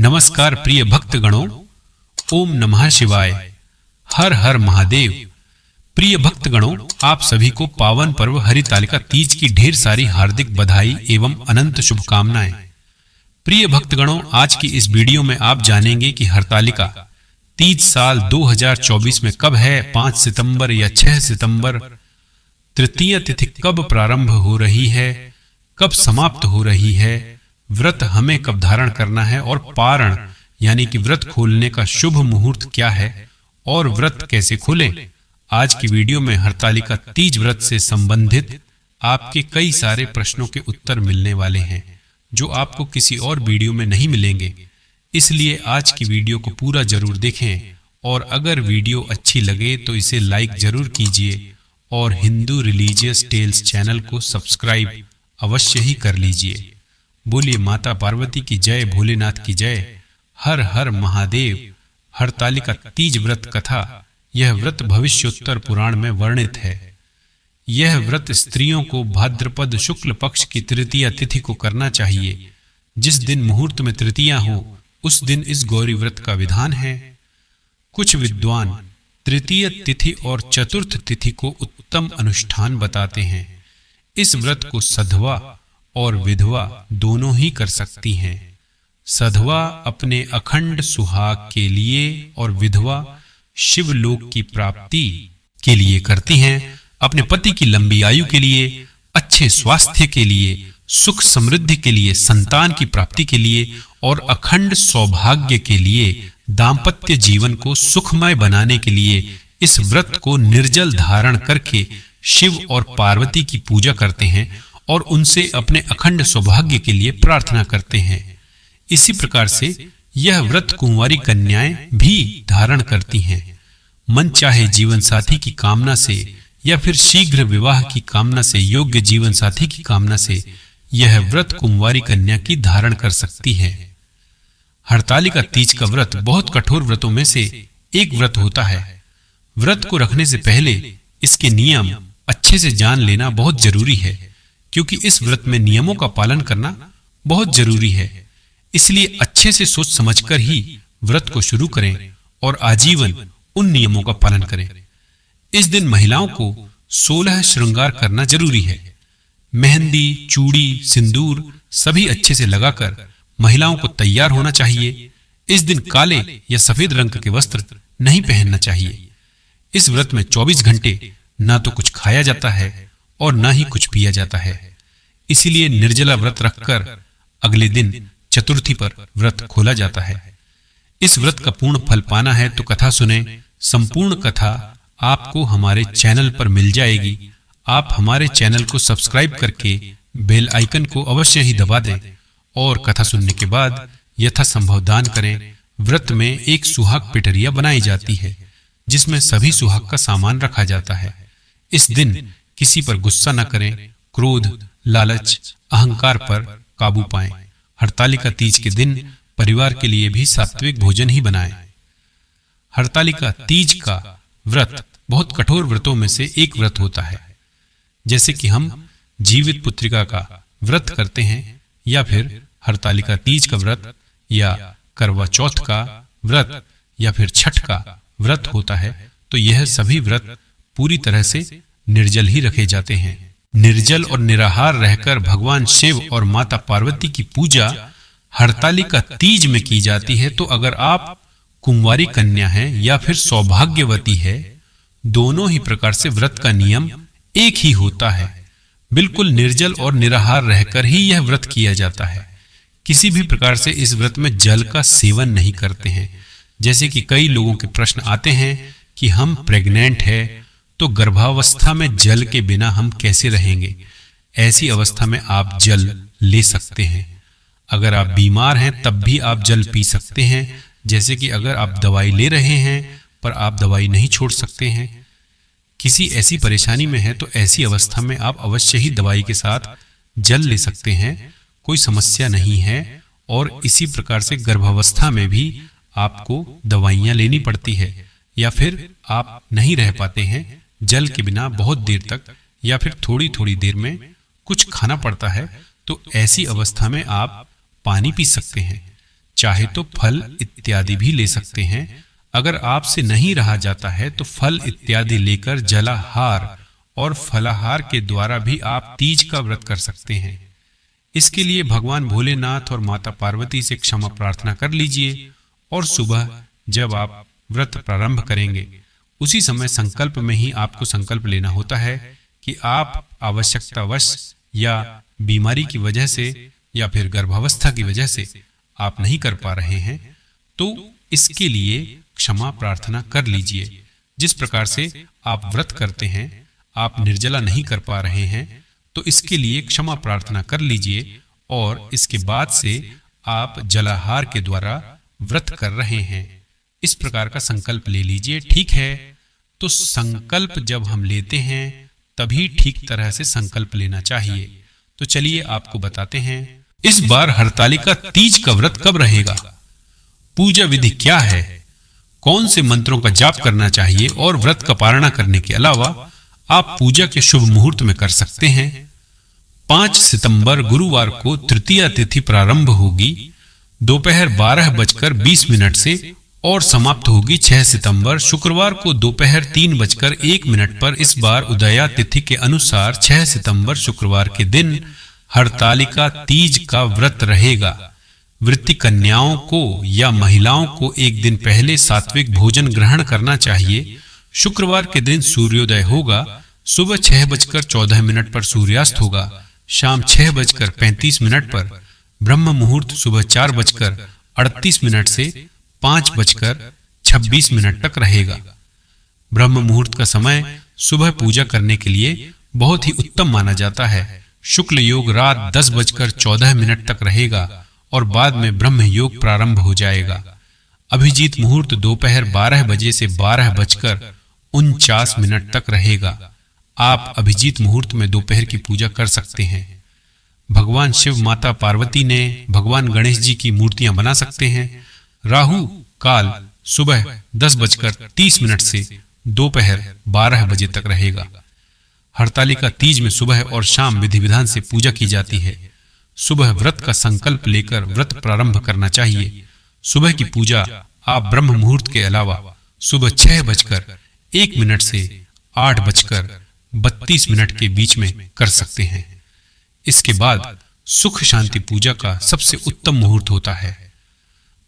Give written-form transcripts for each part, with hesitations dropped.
नमस्कार प्रिय भक्तगणों, ओम नमः शिवाय। हर हर महादेव। प्रिय भक्तगणों, आप सभी को पावन पर्व हरितालिका तीज की ढेर सारी हार्दिक बधाई एवं अनंत शुभकामनाएं। प्रिय भक्तगणों, आज की इस वीडियो में आप जानेंगे कि हरितालिका तीज साल 2024 में कब है, 5 सितंबर या 6 सितंबर, तृतीय तिथि कब प्रारंभ हो रही है, कब समाप्त हो रही है, व्रत हमें कब धारण करना है और पारण यानी कि व्रत खोलने का शुभ मुहूर्त क्या है और व्रत कैसे खोलें। आज की वीडियो में हरितालिका तीज व्रत से संबंधित आपके कई सारे प्रश्नों के उत्तर मिलने वाले हैं जो आपको किसी और वीडियो में नहीं मिलेंगे। इसलिए आज की वीडियो को पूरा जरूर देखें और अगर वीडियो अच्छी लगे तो इसे लाइक जरूर कीजिए और हिंदू रिलीजियस टेल्स चैनल को सब्सक्राइब अवश्य ही कर लीजिए। बोलिए माता पार्वती की जय, भोलेनाथ की जय। हर हर महादेव। हरितालिका तीज व्रत कथा। यह व्रत भविष्योत्तर पुराण में वर्णित है। यह व्रत स्त्रियों को भाद्रपद शुक्ल पक्ष की तृतीया तिथि को करना चाहिए। जिस दिन मुहूर्त में तृतीया हो उस दिन इस गौरी व्रत का विधान है। कुछ विद्वान तृतीय तिथि और चतुर्थ तिथि को उत्तम अनुष्ठान बताते हैं। इस व्रत को सधवा और विधवा दोनों ही कर सकती हैं। सधवा अपने अखंड सुहाग के लिए और विधवा शिवलोक की प्राप्ति के लिए करती हैं। अपने पति की लंबी आयु के लिए, अच्छे स्वास्थ्य के लिए, सुख समृद्धि के लिए, संतान की प्राप्ति के लिए और अखंड सौभाग्य के लिए, दाम्पत्य जीवन को सुखमय बनाने के लिए इस व्रत को निर्जल धारण करके शिव और पार्वती की पूजा करते हैं और उनसे अपने अखंड सौभाग्य के लिए प्रार्थना करते हैं। इसी प्रकार से यह व्रत कुंवारी कन्याएं भी धारण करती हैं। मनचाहे जीवन साथी की कामना से या फिर शीघ्र विवाह की कामना से, योग्य जीवन साथी की कामना से यह व्रत कुंवारी कन्या की धारण कर सकती है। हरितालिका तीज का व्रत बहुत कठोर व्रतों में से एक व्रत होता है। व्रत को रखने से पहले इसके नियम अच्छे से जान लेना बहुत जरूरी है, क्योंकि इस व्रत में नियमों का पालन करना बहुत जरूरी है। इसलिए अच्छे से सोच समझकर ही व्रत को शुरू करें और आजीवन उन नियमों का पालन करें। इस दिन महिलाओं को 16 श्रृंगार करना जरूरी है। मेहंदी, चूड़ी, सिंदूर सभी अच्छे से लगाकर महिलाओं को तैयार होना चाहिए। इस दिन काले या सफेद रंग के वस्त्र नहीं पहनना चाहिए। इस व्रत में 24 घंटे ना तो कुछ खाया जाता है और ना ही कुछ पिया जाता है। इसीलिए निर्जला व्रत रखकर अगले दिन चतुर्थी पर व्रत खोला जाता है। इस व्रत का पूर्ण फल पाना है तो कथा सुने। संपूर्ण कथा आपको हमारे चैनल पर मिल जाएगी। आप हमारे चैनल को सब्सक्राइब करके बेल आइकन को अवश्य ही दबा दें और कथा सुनने के बाद यथासंभव दान करें। व्रत में एक सुहाग पिटरिया बनाई जाती है जिसमें सभी सुहाग का सामान रखा जाता है। इस दिन किसी पर गुस्सा न करें। क्रोध, लालच, अहंकार पर काबू पाएं। हरितालिका तीज के दिन परिवार के लिए भी सात्विक भोजन ही बनाएं। हरितालिका तीज का व्रत बहुत कठोर व्रतों में से एक व्रत होता है। जैसे कि हम जीवित पुत्रिका का व्रत करते हैं या फिर हरितालिका तीज का व्रत या करवा चौथ का व्रत या फिर छठ का व्रत होता है, तो यह सभी व्रत पूरी तरह से निर्जल ही रखे जाते हैं। निर्जल और निराहार रहकर भगवान शिव और माता पार्वती की पूजा हरितालिका तीज में की जाती है। तो अगर आप कुंवारी कन्या हैं या फिर सौभाग्यवती है, दोनों ही प्रकार से व्रत का नियम एक ही होता है। बिल्कुल निर्जल और निराहार रहकर ही यह व्रत किया जाता है। किसी भी प्रकार से इस व्रत में जल का सेवन नहीं करते हैं। जैसे कि कई लोगों के प्रश्न आते हैं कि हम प्रेग्नेंट है तो गर्भावस्था में जल के बिना हम कैसे रहेंगे। ऐसी अवस्था में आप जल ले सकते हैं। अगर आप बीमार हैं तब भी आप जल पी सकते हैं। जैसे कि अगर आप दवाई ले रहे हैं पर आप दवाई नहीं छोड़ सकते हैं, किसी ऐसी परेशानी में है, तो ऐसी अवस्था में आप अवश्य ही दवाई के साथ जल ले सकते हैं। कोई समस्या नहीं है। और इसी प्रकार से गर्भावस्था में भी आपको दवाइयां लेनी पड़ती है या फिर आप नहीं रह पाते हैं जल के बिना बहुत देर तक या फिर थोड़ी थोड़ी देर में कुछ खाना पड़ता है, तो ऐसी अवस्था में आप पानी पी सकते हैं। चाहे तो फल इत्यादि भी ले सकते हैं। अगर आपसे नहीं रहा जाता है तो फल इत्यादि लेकर जलाहार और फलाहार के द्वारा भी आप तीज का व्रत कर सकते हैं। इसके लिए भगवान भोलेनाथ और माता पार्वती से क्षमा प्रार्थना कर लीजिए और सुबह जब आप व्रत प्रारंभ करेंगे उसी समय संकल्प में ही आपको संकल्प लेना होता है कि आप आवश्यकतावश या बीमारी की वजह से या फिर गर्भावस्था की वजह से आप नहीं कर पा रहे हैं तो इसके लिए क्षमा प्रार्थना कर लीजिए। जिस प्रकार से आप व्रत करते हैं आप निर्जला नहीं कर पा रहे हैं तो इसके लिए क्षमा प्रार्थना कर लीजिए और इसके बाद से आप जलाहार के द्वारा व्रत कर रहे हैं। इस प्रकार का संकल्प ले लीजिए। ठीक है, तो संकल्प जब हम लेते हैं तभी ठीक तरह से संकल्प लेना चाहिए। तो चलिए आपको बताते हैं इस बार हरतालिका तीज का व्रत कब रहेगा, पूजा विधि क्या है, कौन से मंत्रों का जाप करना चाहिए और व्रत का पारणा करने के अलावा आप पूजा के शुभ मुहूर्त में कर सकते हैं। 5 सितंबर गुरुवार को तृतीया तिथि प्रारंभ होगी दोपहर 12:20 से और समाप्त होगी 6 सितंबर शुक्रवार को दोपहर 3:01 पर। इस बार उदया तिथि के अनुसार 6 सितंबर शुक्रवार के दिन हरतालिका तीज का व्रत रहेगा। वृत्ति कन्याओं को या महिलाओं को एक दिन पहले सात्विक भोजन ग्रहण करना चाहिए। शुक्रवार के दिन सूर्योदय होगा, सुबह 6:14 पर सूर्यास्त होगा, शाम 6:35 पर ब्रह्म मुहूर्त सुबह 4:38 से 5:26 तक रहेगा। ब्रह्म मुहूर्त का समय सुबह पूजा करने के लिए बहुत ही उत्तम माना जाता है। शुक्ल योग रात 10:14 तक रहेगा और बाद में ब्रह्म योग प्रारंभ हो जाएगा। अभिजीत मुहूर्त दोपहर 12 बजे से 12:49 तक रहेगा। आप अभिजीत मुहूर्त में दोपहर की पूजा कर सकते हैं। भगवान शिव माता पार्वती ने भगवान गणेश जी की मूर्तियां बना सकते हैं। राहु काल सुबह 10:30 से दोपहर 12 बजे तक रहेगा। हरतालिका तीज में सुबह और शाम विधि विधान से पूजा की जाती है। सुबह व्रत का संकल्प लेकर व्रत प्रारंभ करना चाहिए। सुबह की पूजा आप ब्रह्म मुहूर्त के अलावा सुबह 6:01 से 8:32 के बीच में कर सकते हैं। इसके बाद सुख शांति पूजा का सबसे उत्तम मुहूर्त होता है।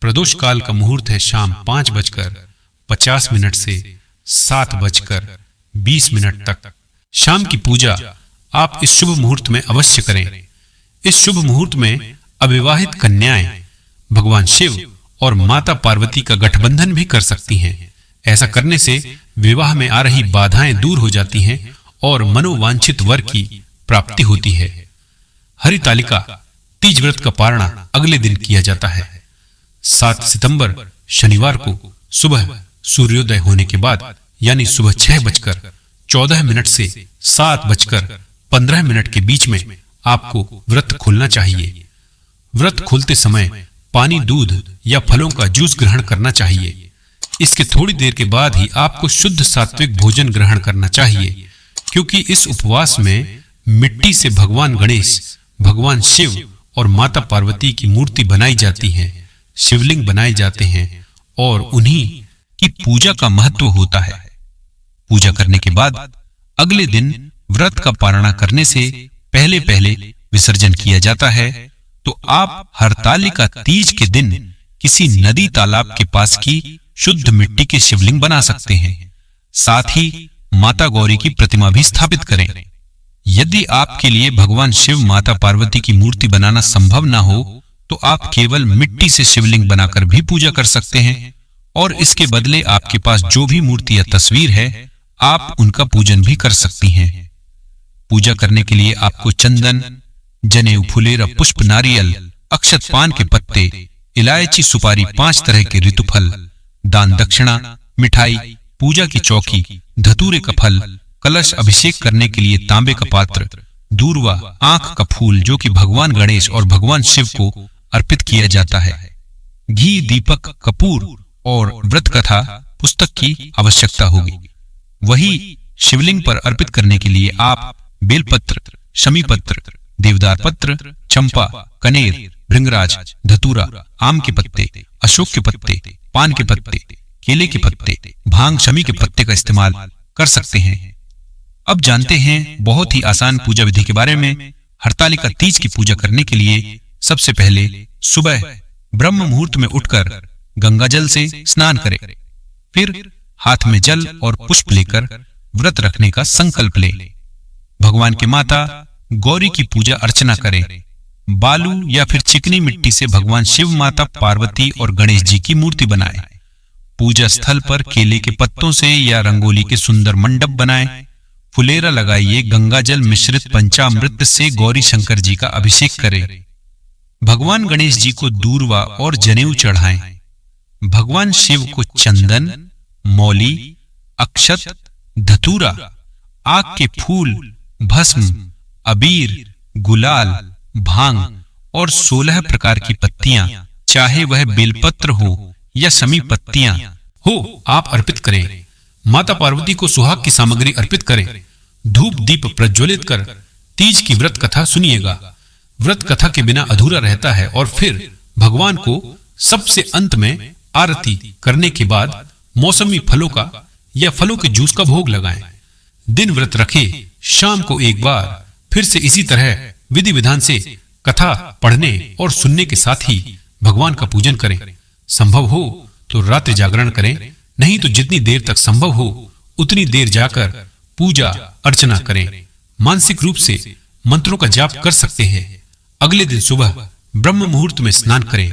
प्रदोष काल का मुहूर्त है शाम 5:50 से 7:20 तक। शाम की पूजा आप इस शुभ मुहूर्त में अवश्य करें। इस शुभ मुहूर्त में अविवाहित कन्याएं भगवान शिव और माता पार्वती का गठबंधन भी कर सकती हैं। ऐसा करने से विवाह में आ रही बाधाएं दूर हो जाती हैं और मनोवांछित वर की प्राप्ति होती है। हरितालिका तीज व्रत का पारणा अगले दिन किया जाता है। 7 सितंबर शनिवार को सुबह सूर्योदय होने के बाद यानी सुबह 6:14 से 7:15 के बीच में आपको व्रत खोलना चाहिए। व्रत खोलते समय पानी, दूध या फलों का जूस ग्रहण करना चाहिए। इसके थोड़ी देर के बाद ही आपको शुद्ध सात्विक भोजन ग्रहण करना चाहिए, क्योंकि इस उपवास में मिट्टी से भगवान गणेश, भगवान शिव और माता पार्वती की मूर्ति बनाई जाती है, शिवलिंग बनाए जाते हैं और उन्हीं की पूजा का महत्व होता है। पूजा करने के बाद अगले दिन व्रत का पारणा करने से पहले विसर्जन किया जाता है। तो आप हरतालिका तीज के दिन किसी नदी तालाब के पास की शुद्ध मिट्टी के शिवलिंग बना सकते हैं। साथ ही माता गौरी की प्रतिमा भी स्थापित करें। यदि आपके लिए भगवान शिव, माता पार्वती की मूर्ति बनाना संभव ना हो तो आप केवल मिट्टी से शिवलिंग बनाकर भी पूजा कर सकते हैं और इसके बदले आपके पास जो भी मूर्ति या तस्वीर है आप उनका पूजन भी कर सकती हैं। पूजा करने के लिए आपको चंदन, जनेऊ, फुलेरा, पुष्प, नारियल, अक्षत पान के पत्ते, इलायची, सुपारी, 5 तरह के ऋतुफल, दान दक्षिणा, मिठाई, पूजा की चौकी, धतूरे का फल, कलश, अभिषेक करने के लिए तांबे का पात्र, दूर्वा, आंख का फूल जो कि भगवान गणेश और भगवान शिव को अर्पित किया जाता है, घी, दीपक, कपूर और व्रत कथा पुस्तक की आवश्यकता होगी। वही शिवलिंग पर अर्पित करने के लिए आप बेलपत्र, शमी पत्र, देवदार पत्र, चंपा, कनेर, भृंगराज, धतूरा, आम के पत्ते, अशोक के पत्ते, पान के पत्ते, केले के पत्ते, भांग, शमी के पत्ते का इस्तेमाल कर सकते हैं। अब जानते हैं बहुत ही आसान पूजा विधि के बारे में। हरतालिका तीज की पूजा करने के लिए सबसे पहले सुबह ब्रह्म मुहूर्त में उठकर गंगा जल से स्नान करें। फिर हाथ में जल और पुष्प लेकर व्रत रखने का संकल्प लें। भगवान की माता गौरी की पूजा अर्चना करें। बालू या फिर चिकनी मिट्टी से भगवान शिव, माता पार्वती और गणेश जी की मूर्ति बनाएं। पूजा स्थल पर केले के पत्तों से या रंगोली के सुंदर मंडप बनाएं। फुलेरा लगाइए। गंगा जल मिश्रित पंचामृत से गौरी शंकर जी का अभिषेक करें। भगवान गणेश जी को दूर्वा और जनेऊ चढ़ाएं। भगवान शिव को चंदन, मौली, अक्षत, धतूरा, आक के फूल, भस्म, अबीर, गुलाल, भांग और 16 प्रकार की पत्तियां, चाहे वह बेलपत्र हो या शमी पत्तियां हो, आप अर्पित करें। माता पार्वती को सुहाग की सामग्री अर्पित करें। धूप दीप प्रज्वलित कर तीज की व्रत कथा सुनिएगा। व्रत कथा के बिना अधूरा रहता है। और फिर भगवान को सबसे अंत में आरती करने के बाद मौसमी फलों का या फलों के जूस का भोग लगाएं। दिन व्रत रखे, शाम को एक बार फिर से इसी तरह विधि विधान से कथा पढ़ने और सुनने के साथ ही भगवान का पूजन करें। संभव हो तो रात्रि जागरण करें, नहीं तो जितनी देर तक संभव हो उतनी देर जाकर पूजा अर्चना करें। मानसिक रूप से मंत्रों का जाप कर सकते हैं। अगले दिन सुबह ब्रह्म मुहूर्त में स्नान करें।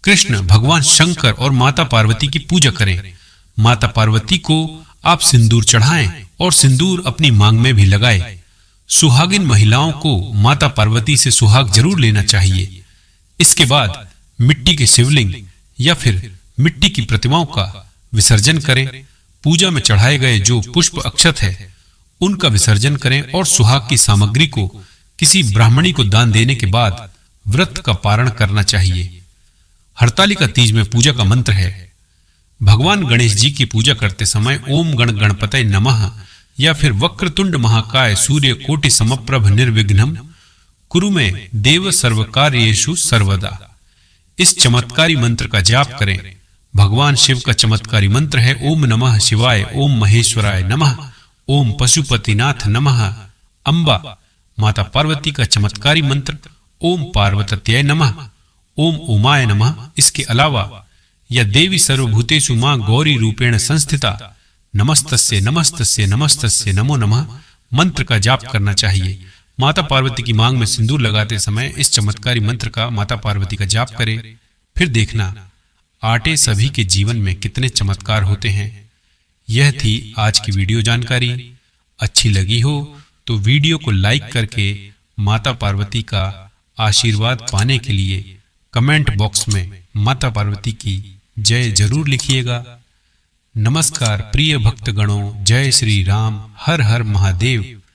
कृष्ण, भगवान शंकर और माता पार्वती की पूजा करें। माता पार्वती को आप सिंदूर चढ़ाएं और सिंदूर अपनी मांग में भी लगाएं। सुहागिन महिलाओं को माता पार्वती से सुहाग जरूर लेना चाहिए। इसके बाद मिट्टी के शिवलिंग या फिर मिट्टी की प्रतिमाओं का विसर्जन करें। पूजा में चढ़ाए गए जो पुष्प अक्षत है उनका विसर्जन करें और सुहाग की सामग्री को किसी ब्राह्मणी को दान देने के बाद व्रत का पारण करना चाहिए। हरतालिका तीज में पूजा का मंत्र है। भगवान गणेश जी की पूजा करते समय ओम गण गणपतये नमः या फिर वक्रतुंड महाकाय सूर्य कोटि समप्रभ निर्विघ्नं कुरु में देव सर्वकार्येषु सर्वदा, इस चमत्कारी मंत्र का जाप करें। भगवान शिव का चमत्कारी मंत्र है ओम नमः शिवाय, ओम महेश्वराय नमः, ओम पशुपतिनाथ नमः। अंबा माता पार्वती का चमत्कारी मंत्र ओम पार्वत्यै नमः, ओम उमाय नमः। इसके अलावा या देवी सर्वभूतेषु मां गौरी रूपेण संस्थिता नमस्तस्ये नमस्तस्ये नमस्तस्ये नमो नमः मंत्र का जाप करना चाहिए। माता पार्वती की मांग में सिंदूर लगाते समय इस चमत्कारी मंत्र का माता पार्वती का जाप करें। फिर देखना आटे सभी के जीवन में कितने चमत्कार होते हैं। यह थी आज की वीडियो जानकारी। अच्छी लगी हो तो वीडियो को लाइक करके माता पार्वती का आशीर्वाद पाने के लिए कमेंट बॉक्स में माता पार्वती की जय जरूर लिखिएगा। नमस्कार प्रिय भक्तगणों, जय श्री राम, हर हर महादेव।